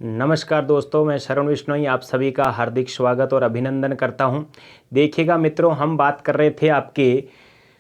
नमस्कार दोस्तों, मैं शरण विश्नोई आप सभी का हार्दिक स्वागत और अभिनंदन करता हूं। देखिएगा मित्रों, हम बात कर रहे थे आपके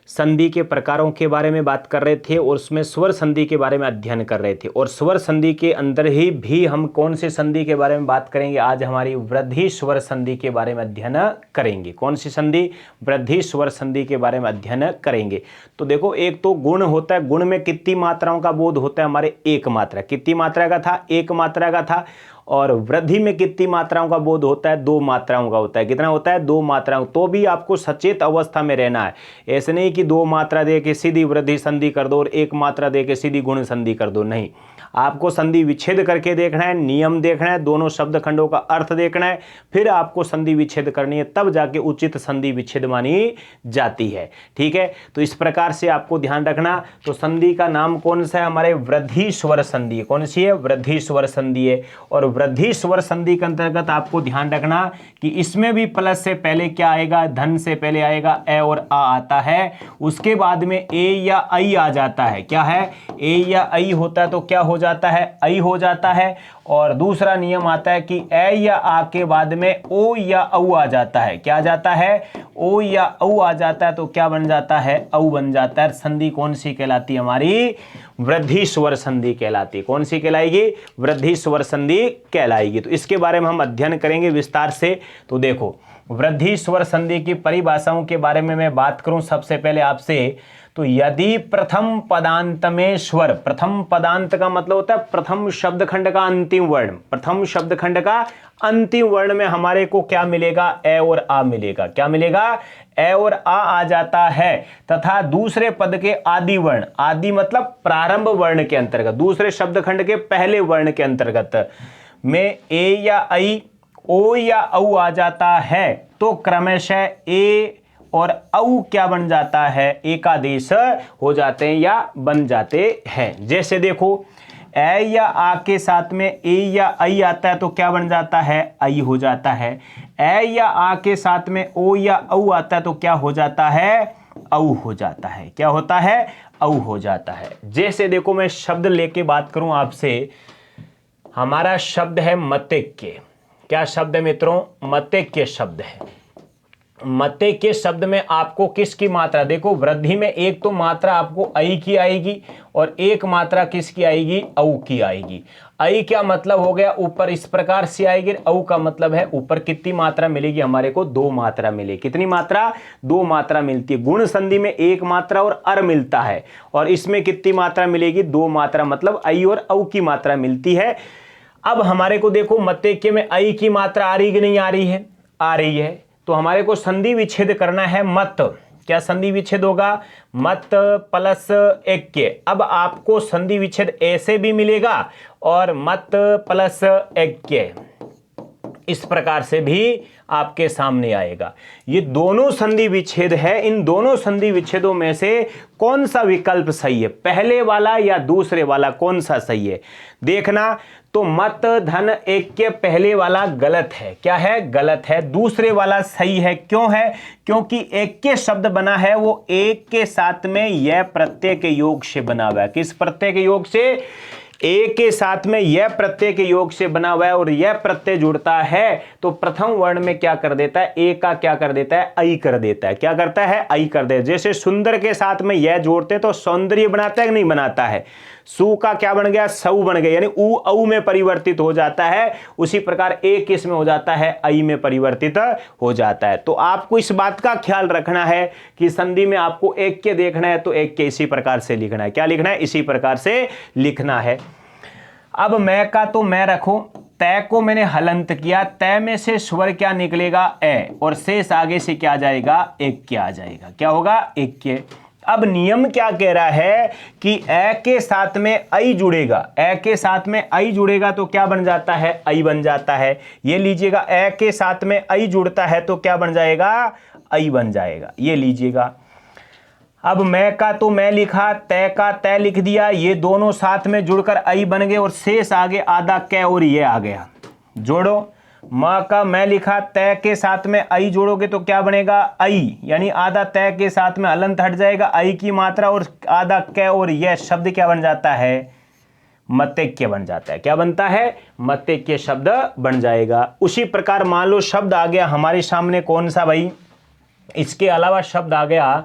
संधि के प्रकारों के बारे में बात कर रहे थे और उसमें स्वर संधि के बारे में अध्ययन कर रहे थे। और स्वर संधि के अंदर ही भी हम कौन से संधि के बारे में बात करेंगे? आज हमारी वृद्धि स्वर संधि के बारे में अध्ययन करेंगे। कौन सी संधि? वृद्धि स्वर संधि के बारे में अध्ययन करेंगे। तो देखो, एक तो गुण होता है, गुण में कितनी मात्राओं का बोध होता है? हमारे एक मात्रा। कितनी मात्रा का था? एक मात्रा का था। और वृद्धि में कितनी मात्राओं का बोध होता है? दो मात्राओं का होता है। कितना होता है? दो मात्राओं। तो भी आपको सचेत अवस्था में रहना है। ऐसे नहीं कि दो मात्रा दे के सीधी वृद्धि संधि कर दो और एक मात्रा दे के सीधी गुण संधि कर दो। नहीं, आपको संधि विच्छेद करके देखना है, नियम देखना है, दोनों शब्द खंडों का अर्थ देखना है, फिर आपको संधि विच्छेद करनी है, तब जाके उचित संधि विच्छेद मानी जाती है। ठीक है, तो इस प्रकार से आपको ध्यान रखना। तो संधि का नाम कौन सा है? हमारे वृद्धि स्वर संधि। कौन सी है? वृद्धि स्वर संधि है। और वृद्धि स्वर संधि के अंतर्गत आपको ध्यान रखना कि इसमें भी प्लस से पहले क्या आएगा? धन से पहले आएगा ए और आ आता है। उसके बाद में ए या आई आ जाता है। क्या है? ए या आई होता है तो क्या हो जाता है? आई हो जाता है। और दूसरा नियम आता है कि ए या आ के बाद में ओ या औ आ जाता है। क्या आ जाता है? ओ या औ आ जाता है तो क्या बन जाता है? औ बन जाता है। संधि कौन सी कहलाती है? हमारी वृद्धि स्वर संधि कहलाती है। कौन सी कहलाएगी? वृद्धि स्वर संधि कहलाएगी। तो इसके बारे में हम अध्ययन करेंगे विस्तार से। तो देखो, वृद्धि स्वर संधि की परिभाषाओं के बारे में मैं बात करूं सबसे पहले आपसे, तो यदि प्रथम पदांत में स्वर, प्रथम पदांत का मतलब होता है प्रथम शब्द खंड का अंतिम वर्ण, प्रथम शब्द खंड का अंतिम वर्ण में हमारे को क्या मिलेगा? ए और आ मिलेगा। क्या मिलेगा? ए और आ जाता है। तथा दूसरे पद के आदि वर्ण, आदि मतलब प्रारंभ वर्ण के अंतर्गत, दूसरे शब्द खंड के पहले वर्ण के अंतर्गत में ए या आई, ओ या औ आ जाता है तो क्रमशः ए और औ क्या बन जाता है? एकादेश हो जाते हैं या बन जाते हैं। जैसे देखो, ए या आ के साथ में ए या आई आता है तो क्या बन जाता है? आई हो जाता है। ए या आ के साथ में ओ या औ आता है तो क्या हो जाता है? औ हो जाता है। क्या होता है? औ हो जाता है। जैसे देखो, मैं शब्द लेके बात करूं आपसे, हमारा शब्द है मतेक्य। क्या शब्द है मित्रों? मतेक्य शब्द है। मते के शब्द में आपको किसकी मात्रा? देखो, वृद्धि में एक तो मात्रा आपको आई की आएगी और एक मात्रा किसकी आएगी? औ की आएगी। आई क्या मतलब हो गया? ऊपर इस प्रकार से आएगी। औ का मतलब है ऊपर कितनी मात्रा मिलेगी? हमारे को दो मात्रा मिलेगी। कितनी मात्रा? दो मात्रा मिलती है। गुण संधि में एक मात्रा और अर मिलता है, और इसमें कितनी मात्रा मिलेगी? दो मात्रा, मतलब आई और औ की मात्रा मिलती है। अब हमारे को देखो, मतेक्य में आई की मात्रा आ रही कि नहीं आ रही है? आ रही है। तो हमारे को संधि विच्छेद करना है। मत, क्या संधि विच्छेद होगा? मत प्लस एक्य। अब आपको संधि विच्छेद ऐसे भी मिलेगा और मत प्लस एक्य इस प्रकार से भी आपके सामने आएगा। ये दोनों संधि विच्छेद है। इन दोनों संधि विच्छेदों में से कौन सा विकल्प सही है? पहले वाला या दूसरे वाला? कौन सा सही है देखना। तो मत धन एक्य पहले वाला गलत है। क्या है? गलत है। दूसरे वाला सही है। क्यों है? क्योंकि एक्य शब्द बना है वो एक के साथ में यह प्रत्यय के योग से बना हुआ है। किस प्रत्यय के योग से? ए के साथ में यह प्रत्यय के योग से बना हुआ है, और यह प्रत्यय जुड़ता है तो प्रथम वर्ण में क्या कर देता है? ए का क्या कर देता है? आई कर देता है। क्या करता है? आई कर देता है। जैसे सुंदर के साथ में यह जोड़ते तो सौंदर्य बनाता है कि नहीं बनाता है? सु का क्या बन गया? सऊ बन गया, यानी उ औ में परिवर्तित हो जाता है। उसी प्रकार ए किस में हो जाता है? आई में परिवर्तित हो जाता है। तो आपको इस बात का ख्याल रखना है कि संधि में आपको एक के देखना है तो एक के इसी प्रकार से लिखना है। क्या लिखना है? इसी प्रकार से लिखना है। अब मैं का तो मैं रखो, तय को मैंने हलंत किया, तय में से स्वर क्या निकलेगा? ए, और शेष आगे से क्या आ जाएगा? एक क्या आ जाएगा। क्या होगा? एक के। अब नियम क्या कह रहा है कि ए के साथ में आई जुड़ेगा। ए के साथ में आई जुड़ेगा तो क्या बन जाता है? आई बन जाता है। ये लीजिएगा, ए के साथ में आई जुड़ता है तो क्या बन जाएगा? आई बन जाएगा। ये लीजिएगा। अब मैं का तो मैं लिखा, तय का तय लिख दिया, ये दोनों साथ में जुड़कर आई बन गए और शेष आगे आधा कै और ये आ गया। जोड़ो। माँ का मैं लिखा, तय के साथ में आई जोड़ोगे तो क्या बनेगा? आई, यानी आधा तय के साथ में हलंत हट जाएगा, आई की मात्रा और आधा कै और यह शब्द क्या बन जाता है? मतेक्य बन जाता है। क्या बनता है? मतेक्य शब्द बन जाएगा। उसी प्रकार मान लो शब्द आ गया हमारे सामने कौन सा भाई, इसके अलावा शब्द आ गया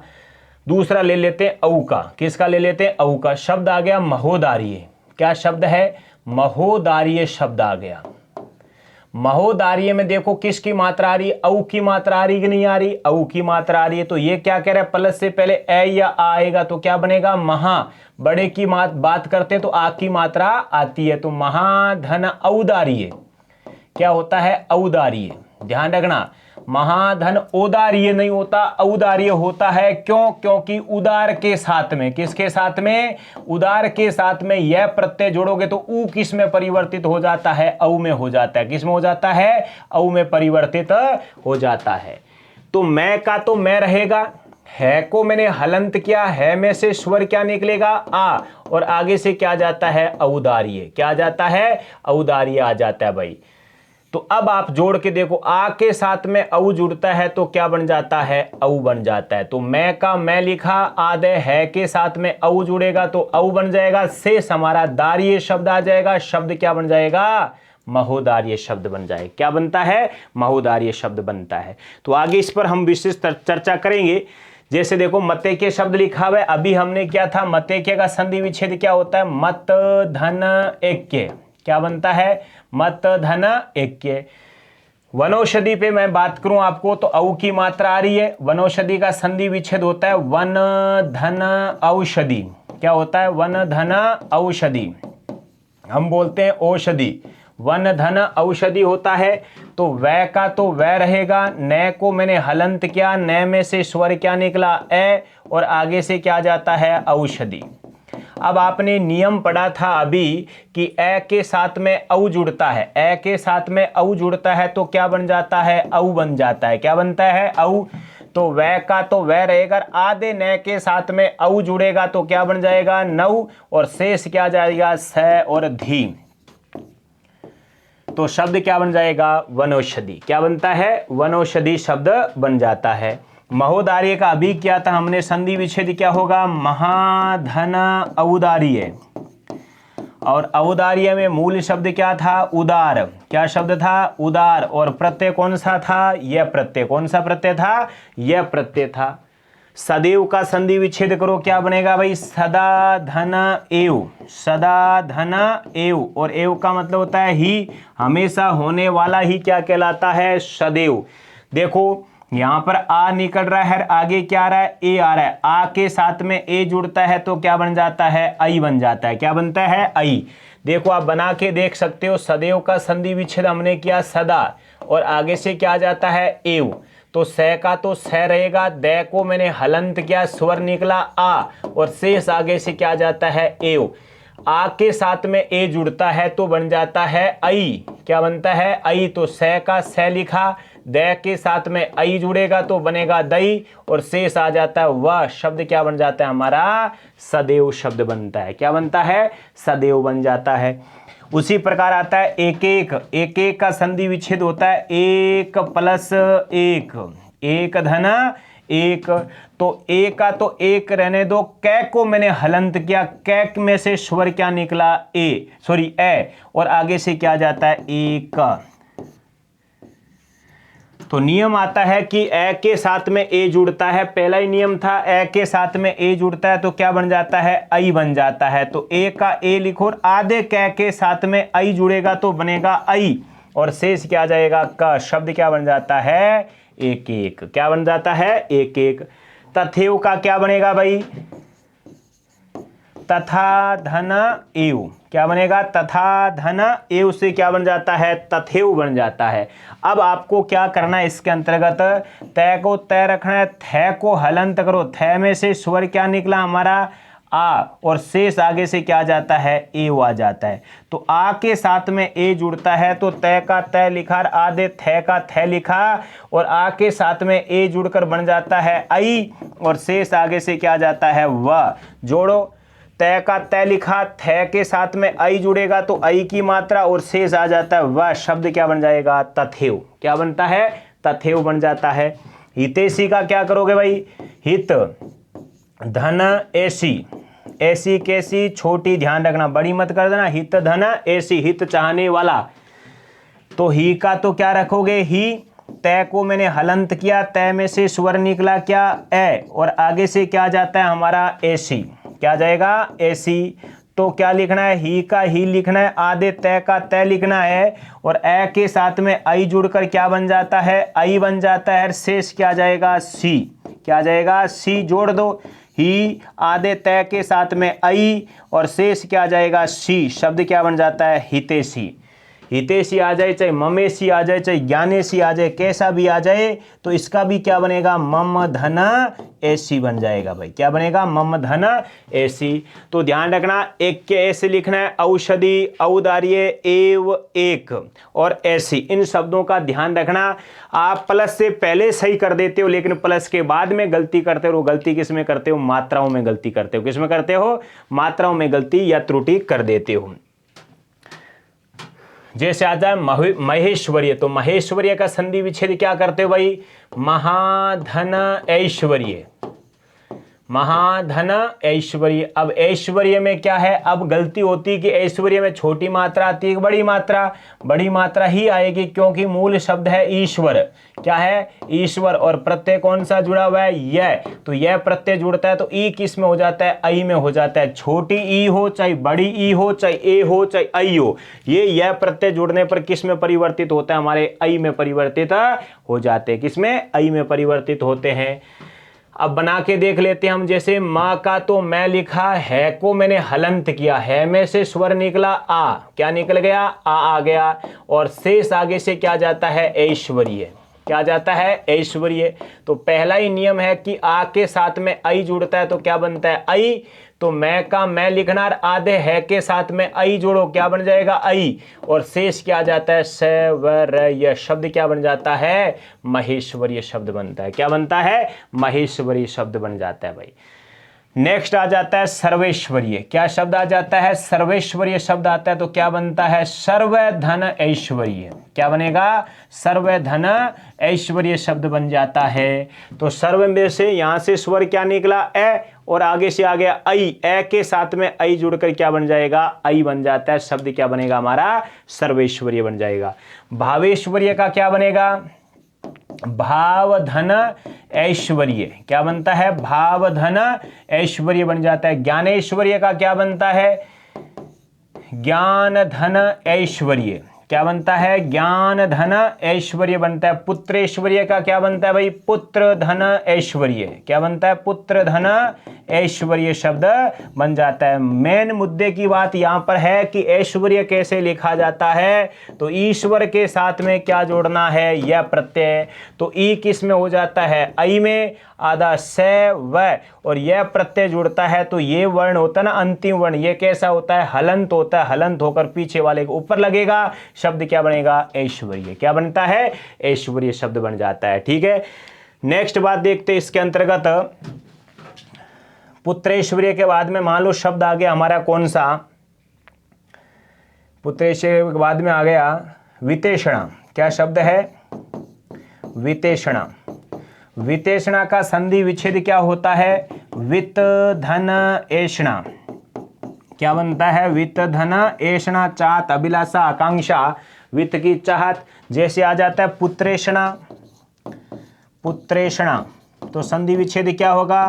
दूसरा, ले लेते हैं औ का। किसका ले लेते हैं? औ का। शब्द आ गया महोदार्य। क्या शब्द है? महोदार्य शब्द आ गया। महोदार्य में देखो किसकी मात्रा आ रही है? औ की मात्रा आ रही कि नहीं आ रही? औ की मात्रा आ रही है। तो ये क्या कह रहा है? प्लस से पहले ए या आ आएगा तो क्या बनेगा? महा। बड़े की बात करते हैं तो आ की मात्रा आती है, तो महाधन औदार्य क्या होता है? औदार्य। ध्यान रखना, महाधन औदार्य नहीं होता, औदार्य होता है। क्यों? क्योंकि उदार के साथ में, किसके साथ में? उदार के साथ में यह प्रत्यय जोड़ोगे तो ऊ किस में परिवर्तित हो जाता है? औ में हो जाता है। किस में हो जाता है? औ में परिवर्तित हो जाता है। तो मैं का तो मैं रहेगा, है को मैंने हलंत किया, है में से स्वर क्या निकलेगा? आ, और आगे से क्या जाता है? औदार्य। क्या जाता है? औदार्य आ जाता है भाई। तो अब आप जोड़ के देखो, आ के साथ में औ जुड़ता है तो क्या बन जाता है? औ बन जाता है। तो मैं का मैं लिखा, आदे है के साथ में औ जुड़ेगा तो औ बन जाएगा। शेष हमारा दार्य शब्द आ जाएगा। शब्द क्या बन जाएगा? महोदार्य शब्द बन जाए। क्या बनता है? महोदार्य शब्द बनता है। तो आगे इस पर हम विशेष चर्चा करेंगे। जैसे देखो मतेक्य शब्द लिखा हुआ है, अभी हमने क्या था? मतेक्य का संधि विच्छेद क्या होता है? मत धन एक्य। क्या बनता है? मत धन एक्य। वनौषधि पे मैं बात करूं आपको तो औ की मात्रा आ रही है। वनौषधि का संधि विच्छेद होता है वन धन औषधि। क्या होता है? वन धन औषधि। हम बोलते हैं औषधि, वन धन औषधि होता है। तो वै का तो वै रहेगा, न को मैंने हलंत किया, न में से स्वर क्या निकला? ए, और आगे से क्या जाता है? औषधि। अब आपने नियम पढ़ा था अभी कि ए के साथ में औ जुड़ता है, ए के साथ में औ जुड़ता है तो क्या बन जाता है? औ बन जाता है। क्या बनता है? औ। तो वै का तो वै रहेगा, आधे न के साथ में औ जुड़ेगा तो क्या बन जाएगा? नौ, और शेष क्या जाएगा? स और धी। तो शब्द क्या बन जाएगा? वनौषधि। क्या बनता है? वनौषधि शब्द बन जाता है। महोदार्य का अभी क्या था हमने? संधि विच्छेद क्या होगा? महाधन औदार्य। और औदार्य में मूल शब्द क्या था? उदार। क्या शब्द था? उदार। और प्रत्यय कौन सा था? यह प्रत्यय। कौन सा प्रत्यय था? यह प्रत्यय था। सदैव का संधि विच्छेद करो, क्या बनेगा भाई? सदा धन एव। सदा धन एव, और एव का मतलब होता है ही, हमेशा होने वाला ही क्या कहलाता है? सदैव। देखो यहां पर आ निकल रहा है, आगे क्या आ रहा है? ए आ रहा है। आ के साथ में ए जुड़ता है तो क्या बन जाता है? आई बन जाता है। क्या बनता है? आई। देखो आप बना के देख सकते हो, सदैव का संधि विच्छेद हमने किया सदा, और आगे से क्या जाता है? एव। तो स का तो स रहेगा, द को मैंने हलंत किया, स्वर निकला आ, और शेष आगे से क्या जाता है? एव। आ के साथ में ए जुड़ता है तो बन जाता है आई। क्या बनता है? आई। तो स का स लिखा, द के साथ में आई जुड़ेगा तो बनेगा दई, और शेष आ जाता है वह। शब्द क्या बन जाता है हमारा? सदैव शब्द बनता है। क्या बनता है? सदैव बन जाता है। उसी प्रकार आता है एक एक। एक एक का संधि विच्छेद होता है एक प्लस एक, एक धन एक। तो ए का तो एक रहने दो, कै को मैंने हलंत किया, कै में से स्वर क्या निकला? ए, सॉरी ए, और आगे से क्या जाता है? एक। तो नियम आता है कि ए के साथ में ए जुड़ता है, पहला ही नियम था, ए के साथ में ए जुड़ता है तो क्या बन जाता है? आई बन जाता है। तो ए का ए लिखो, और आधे कै के साथ में आई जुड़ेगा तो बनेगा आई, और शेष क्या जाएगा? का। शब्द क्या बन जाता है? एक एक। क्या बन जाता है? एक एक। तथैव का क्या बनेगा भाई? तथा धन एव। क्या बनेगा? तथा धन एव से क्या बन जाता है? तथैव बन जाता है। अब आपको क्या करना है इसके अंतर्गत? तय को तय रखना है, थ को हलंत करो, थ में से स्वर क्या निकला हमारा? आ, और शेष आगे से क्या जाता है? एव आ जाता है। तो आ के साथ में ए जुड़ता है तो तय का तय लिखा, आधे थ का थ लिखा, और आ के साथ में ए जुड़कर बन जाता है आई, और शेष आगे से क्या जाता है? वह। जोड़ो, तय का तय लिखा, थ के साथ में आई जुड़ेगा तो आई की मात्रा, और शेष आ जाता है वह। शब्द क्या बन जाएगा? तथैव। क्या बनता है? तथैव बन जाता है। हितैषी का क्या करोगे भाई? हित धन ऐसी। ऐसी कैसी छोटी, ध्यान रखना, बड़ी मत कर देना। हित धन ऐसी, हित चाहने वाला, तो ही का तो क्या रखोगे ही, तय को मैंने हलंत किया, तय में से स्वर निकला क्या ए, और आगे से क्या जाता है हमारा ऐसी, क्या जाएगा ऐसी। तो क्या लिखना है, ही का ही लिखना है, आधे तय का तय लिखना है, और ए के साथ में आई जुड़कर क्या बन जाता है, आई बन जाता है, शेष क्या जाएगा सी, क्या जाएगा सी, जोड़ दो, ही आधे तय के साथ में आई और शेष क्या जाएगा सी, शब्द क्या बन जाता है हितेशी। हितेशी आ जाए, चाहे ममेशी आ जाए, चाहे ज्ञानेशी आ जाए, कैसा भी आ जाए, तो इसका भी क्या बनेगा, मम धन ऐसी बन जाएगा भाई, क्या बनेगा, मम धन ऐसी। तो ध्यान रखना, एक के ऐसे लिखना है, औषधि, औदार्य, एव, एक और ऐसी, इन शब्दों का ध्यान रखना। आप प्लस से पहले सही कर देते हो, लेकिन प्लस के बाद में गलती करते हो। गलती किस में करते हो, मात्राओं में गलती करते हो। किस में करते हो, मात्राओं में गलती या त्रुटि कर देते हो। जैसे आता है महेश्वर्य, तो महेश्वर्य का संधि विच्छेद क्या करते हो भाई, महाधन ऐश्वर्य, महाधन ऐश्वर्य। अब ऐश्वर्य में क्या है, अब गलती होती है कि ऐश्वर्य में छोटी मात्रा आती है, बड़ी मात्रा, बड़ी मात्रा ही आएगी, क्योंकि मूल शब्द है ईश्वर, क्या है ईश्वर, और प्रत्यय कौन सा जुड़ा हुआ है, यह, तो यह प्रत्यय जुड़ता है तो ई किस में हो जाता है, आई में हो जाता है। छोटी ई हो चाहे बड़ी ई हो, चाहे ए हो चाहे आई हो, ये यह प्रत्यय जुड़ने पर किस में परिवर्तित होता है, हमारे आई में परिवर्तित हो जाते हैं। किस में, आई में परिवर्तित होते हैं। अब बना के देख लेते हैं हम। जैसे माँ का तो मैं लिखा, है को मैंने हलंत किया, है में से स्वर निकला आ, क्या निकल गया, आ गया, और शेष आगे से क्या जाता है ऐश्वर्य, क्या जाता है ऐश्वर्य। तो पहला ही नियम है कि आ के साथ में आई जुड़ता है तो क्या बनता है आई, तो मैं का मैं लिखना, आधे है के साथ में आई जोड़ो, क्या बन जाएगा आई, और शेष क्या जाता है सैवर्य, शब्द क्या बन जाता है, महेश्वरीय शब्द बनता है, क्या बनता है, महेश्वरीय शब्द बन जाता है भाई। नेक्स्ट आ जाता है सर्वेश्वरीय, क्या शब्द आ जाता है, सर्वेश्वरीय शब्द आता है, तो क्या बनता है सर्वधन ऐश्वर्य, क्या बनेगा, सर्वधन ऐश्वर्य शब्द बन जाता है। तो सर्व में से यहां से स्वर क्या निकला ए, और आगे से आ गया आई, ए के साथ में आई जुड़कर क्या बन जाएगा, आई बन जाता है, शब्द क्या बनेगा हमारा सर्वेश्वरीय बन जाएगा। भावेश्वरीय का क्या बनेगा, भावधन ऐश्वर्य, क्या बनता है, भावधन ऐश्वर्य बन जाता है। ज्ञानेश्वर्य का क्या बनता है, ज्ञान धन ऐश्वर्य, क्या बनता है, ज्ञान धन ऐश्वर्य बनता है। पुत्रेश्वर्य का क्या बनता है भाई, पुत्र धन ऐश्वर्य, क्या बनता है, पुत्र धन ऐश्वर्य शब्द बन जाता है। मेन मुद्दे की बात यहां पर है कि ऐश्वर्य कैसे लिखा जाता है, तो ईश्वर के साथ में क्या जोड़ना है, यह प्रत्यय, तो ई किस में हो जाता है, आई में, आधा से व, और यह प्रत्यय जुड़ता है तो ये वर्ण होता है ना अंतिम वर्ण, ये कैसा होता है, हलंत होता है, हलंत होकर पीछे वाले के ऊपर लगेगा, शब्द क्या बनेगा, ऐश्वर्य, क्या बनता है, ऐश्वर्य शब्द बन जाता है। ठीक है, नेक्स्ट बात देखते हैं इसके अंतर्गत। पुत्रेश्वर्य के बाद में मान लो शब्द आ गया हमारा कौन सा, पुत्रेश्वर्य के बाद में आ गया वितेषणा, क्या शब्द है, वितेषणा। वितेषणा का संधि विच्छेद क्या होता है, वित धन ऐषणा, क्या बनता है, वित धन ऐषणा, चाहत, अभिलाषा, आकांक्षा, वित्त की चाहत। जैसे आ जाता है पुत्रेषणा, पुत्रेषणा, तो संधि विच्छेद क्या होगा,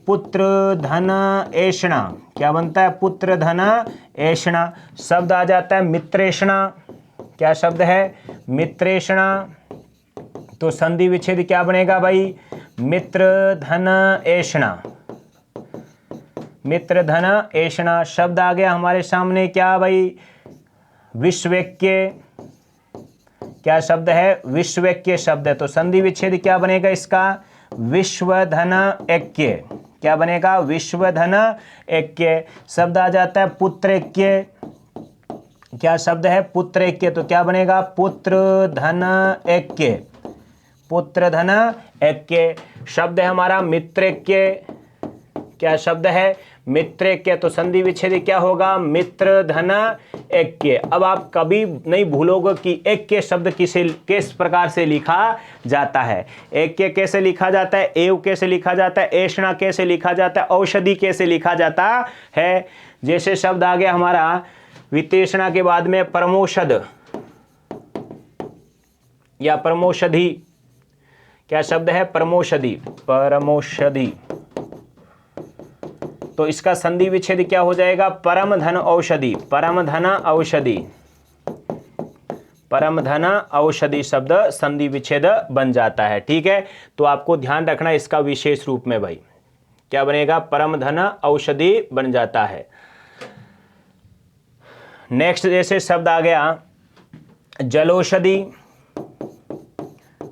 पुत्र धन ऐषणा, क्या बनता है, पुत्र धन ऐषणा। शब्द आ जाता है मित्रेषणा, क्या शब्द है, मित्रेषणा, तो संधि विच्छेद क्या बनेगा भाई, मित्र धन ऐषणा, मित्र धन ऐषणा। शब्द आ गया हमारे सामने क्या भाई, विश्वैक्य, क्या शब्द है, विश्वैक्य शब्द है, तो संधि विच्छेद क्या बनेगा इसका, विश्वधन ऐक्य, क्या बनेगा, विश्वधन ऐक्य। शब्द आ जाता है पुत्रैक्य, क्या शब्द है, पुत्रैक्य, तो क्या बनेगा, पुत्र धन ऐक्य, पुत्र धन ऐक्य। शब्द है हमारा मित्रैक्य, क्या शब्द है, मित्रैक्य। तो संधि विच्छेद क्या होगा, मित्र धन ऐक्य। अब आप कभी नहीं भूलोगे कि ऐक्य शब्द किस प्रकार से लिखा जाता है। ऐक्य कैसे लिखा जाता है, एव कैसे लिखा जाता है, ऐषणा कैसे लिखा जाता है, औषधि कैसे लिखा जाता है। जैसे शब्द आ गया हमारा विशेषणा के बाद में परमोषध या परमोषधि। क्या शब्द है, परमोषधि, परमोषधि। तो इसका संधि विच्छेद क्या हो जाएगा, परम धन औषधि, परम धन औषधि, परम धन औषधि शब्द संधि विच्छेद बन जाता है। ठीक है, तो आपको ध्यान रखना इसका विशेष रूप में भाई क्या बनेगा, परम धन औषधि बन जाता है। नेक्स्ट जैसे शब्द आ गया जलौषधि,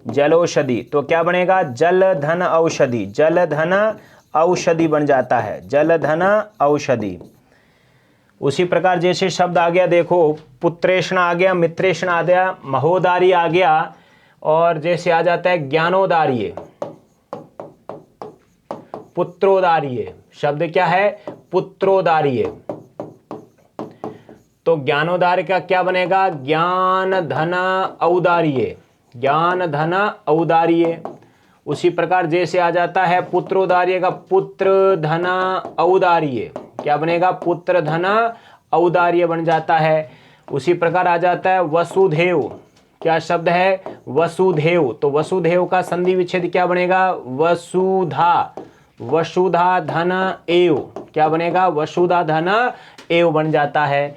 जलौषधि। तो क्या बनेगा, जल धन औषधि, जल धन औषधि बन जाता है, जल धन औषधि। उसी प्रकार जैसे शब्द आ गया देखो पुत्रेषणा आ गया, मित्रेषणा आ गया, महोदारी आ गया, और जैसे आ जाता है ज्ञानोदार्य, पुत्रोदार्य। शब्द क्या है, पुत्रोदार्य। तो ज्ञानोदार्य का क्या बनेगा, ज्ञान धन औदार्य, ज्ञान धन औदार्य। उसी प्रकार जैसे आ जाता है पुत्रोदार्य का पुत्र धन औदार्य, क्या बनेगा, पुत्र धन औदार्य बन जाता है। उसी प्रकार आ जाता है वसुधैव। क्या शब्द है, वसुधैव। तो वसुधैव का संधि विच्छेद क्या बनेगा, वसुधा, वसुधा धन एव। क्या बनेगा, वसुधा धन एव बन जाता है।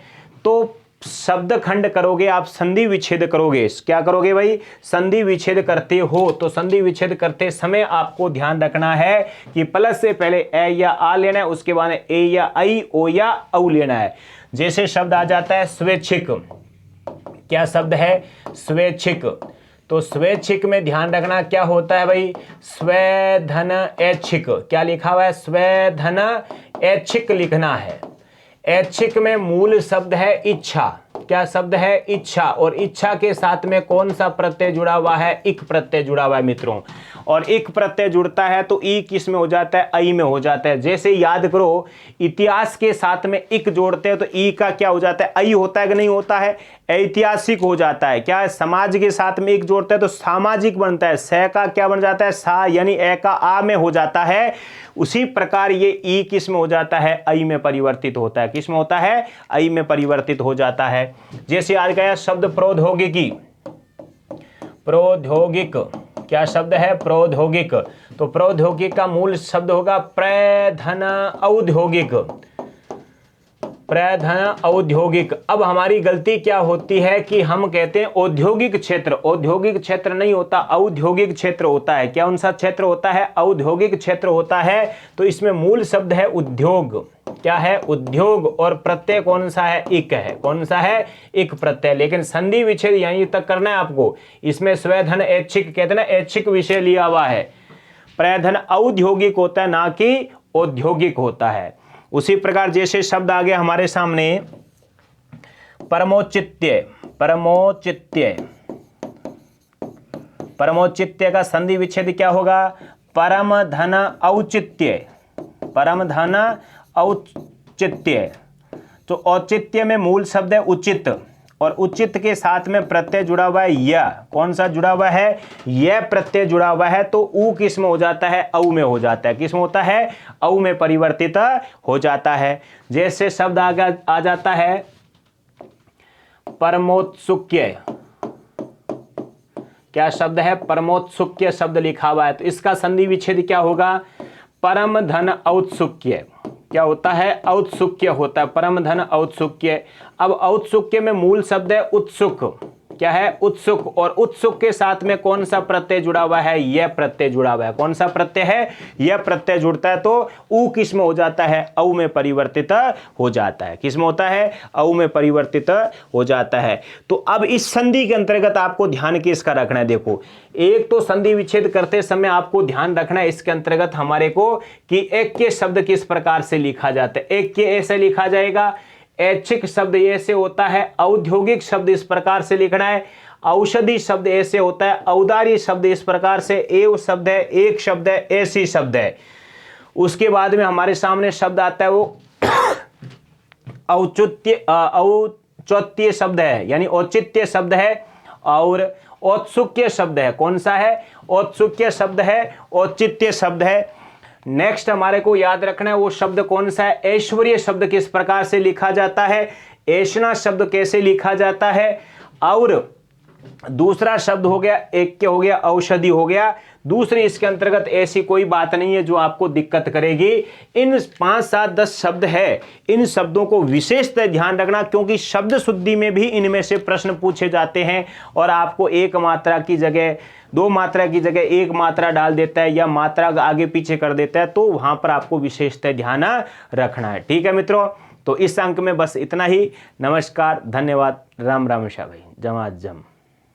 तो शब्द खंड करोगे आप, संधि विच्छेद करोगे, क्या करोगे भाई, संधि विच्छेद करते हो। तो संधि विच्छेद करते समय आपको ध्यान रखना है कि प्लस से पहले ए या आ लेना है, उसके बाद ए या आई, ओ या औ लेना है। जैसे शब्द आ जाता है स्वैच्छिक। क्या शब्द है, स्वैच्छिक। तो स्वैच्छिक में ध्यान रखना क्या होता है भाई, स्वैधन ऐच्छिक। क्या लिखा हुआ है, स्वैधन ऐच्छिक लिखना है। ऐच्छिक में मूल शब्द है इच्छा। क्या शब्द है, इच्छा। और इच्छा के साथ में कौन सा प्रत्यय जुड़ा हुआ है, इक प्रत्यय जुड़ा हुआ है मित्रों। और इक प्रत्यय जुड़ता है तो ई किस में हो जाता है, आई में हो जाता है। जैसे याद करो इतिहास के साथ में इक जोड़ते हैं तो ई का क्या हो जाता है, आई होता है कि नहीं होता है, ऐतिहासिक हो जाता है। क्या है, समाज के साथ में इक जोड़ते हैं तो सामाजिक बनता है। स का क्या बन जाता है, सा, यानी ए का आ में हो जाता है। उसी प्रकार ये ई किस में हो जाता है, आई में परिवर्तित होता है। किस में होता है, आई में परिवर्तित हो जाता है। जैसे आज गया शब्द प्रौद्योगिकी, प्रौद्योगिक। क्या शब्द है, प्रौद्योगिक। तो प्रौद्योगिक का मूल शब्द होगा प्रधन औद्योगिक, प्रधन औद्योगिक। अब हमारी गलती क्या होती है कि हम कहते हैं औद्योगिक क्षेत्र। औद्योगिक क्षेत्र नहीं होता, औद्योगिक क्षेत्र होता है। क्या उनसा क्षेत्र होता है, औद्योगिक क्षेत्र होता है। तो इसमें मूल शब्द है उद्योग। क्या है, उद्योग। और प्रत्यय कौन सा है, इक है। कौन सा है, इक प्रत्यय। लेकिन संधि विच्छेद यहीं तक करना है आपको। इसमें स्वैधन ऐच्छिक कहते हैं ना, ऐच्छिक विषय लिया हुआ है। प्रधन औद्योगिक होता है, ना कि औद्योगिक होता है। उसी प्रकार जैसे शब्द आ गया हमारे सामने परमौचित्य, परमौचित्य। परमौचित्य का संधि विच्छेद क्या होगा, परम धन औचित्य, परम धन औचित्य। तो औचित्य में मूल शब्द है उचित, और उचित के साथ में प्रत्यय जुड़ा हुआ है य। कौन सा जुड़ा हुआ है, यह प्रत्यय जुड़ा हुआ है। तो ऊ किस में हो जाता है, औ में हो जाता है। किस में होता है, औ में परिवर्तित हो जाता है। जैसे शब्द आ जाता है परमोत्सुक्य। क्या शब्द है, परमोत्सुक्य शब्द लिखा हुआ है। तो इसका संधि विच्छेद क्या होगा, परम धन औत्सुक्य। क्या होता है, औत्सुक्य होता है, परम धन औत्सुक्य। अब औत्सुक्य में मूल शब्द है उत्सुक। क्या है, उत्सुक। और उत्सुक के साथ में कौन सा प्रत्यय जुड़ा हुआ है, यह प्रत्यय जुड़ा हुआ है। कौन सा प्रत्यय है, यह प्रत्यय जुड़ता है। तो ऊ किस में हो जाता है, औ में परिवर्तित हो जाता है। किस में होता है, औ में परिवर्तित हो जाता है। तो अब इस संधि के अंतर्गत आपको ध्यान किसका रखना है। देखो, एक तो संधि विच्छेद करते समय आपको ध्यान रखना है इसके अंतर्गत हमारे को कि ऐक्य शब्द किस प्रकार से लिखा जाता है। ऐक्य ऐसे लिखा जाएगा, ऐच्छिक शब्द ऐसे होता है, औद्योगिक शब्द इस प्रकार से लिखना है, औषधि शब्द ऐसे होता है, औदार्य शब्द इस प्रकार से, एव शब्द है, एक शब्द है, ऐसी शब्द है। उसके बाद में हमारे सामने शब्द आता है वो औचित्य शब्द है, यानी औचित्य शब्द है, और औत्सुक्य शब्द है। कौन सा है? औत्सुक्य शब्द है, औचित्य शब्द है। नेक्स्ट हमारे को याद रखना है वो शब्द कौन सा है? ऐश्वर्य शब्द किस प्रकार से लिखा जाता है, ऐशना शब्द कैसे लिखा जाता है, और दूसरा शब्द हो गया एक के हो गया औषधि हो गया। दूसरी इसके अंतर्गत ऐसी कोई बात नहीं है जो आपको दिक्कत करेगी। इन 5, 7, 10 शब्द है, इन शब्दों को विशेषतः ध्यान रखना, क्योंकि शब्द शुद्धि में भी इनमें से प्रश्न पूछे जाते हैं और आपको एक मात्रा की जगह 2 मात्रा की जगह 1 मात्रा डाल देता है या मात्रा आगे पीछे कर देता है, तो वहां पर आपको विशेषतः ध्यान रखना है। ठीक है मित्रों, तो इस अंक में बस इतना ही। नमस्कार, धन्यवाद, राम राम शाह भाई, जमात जम।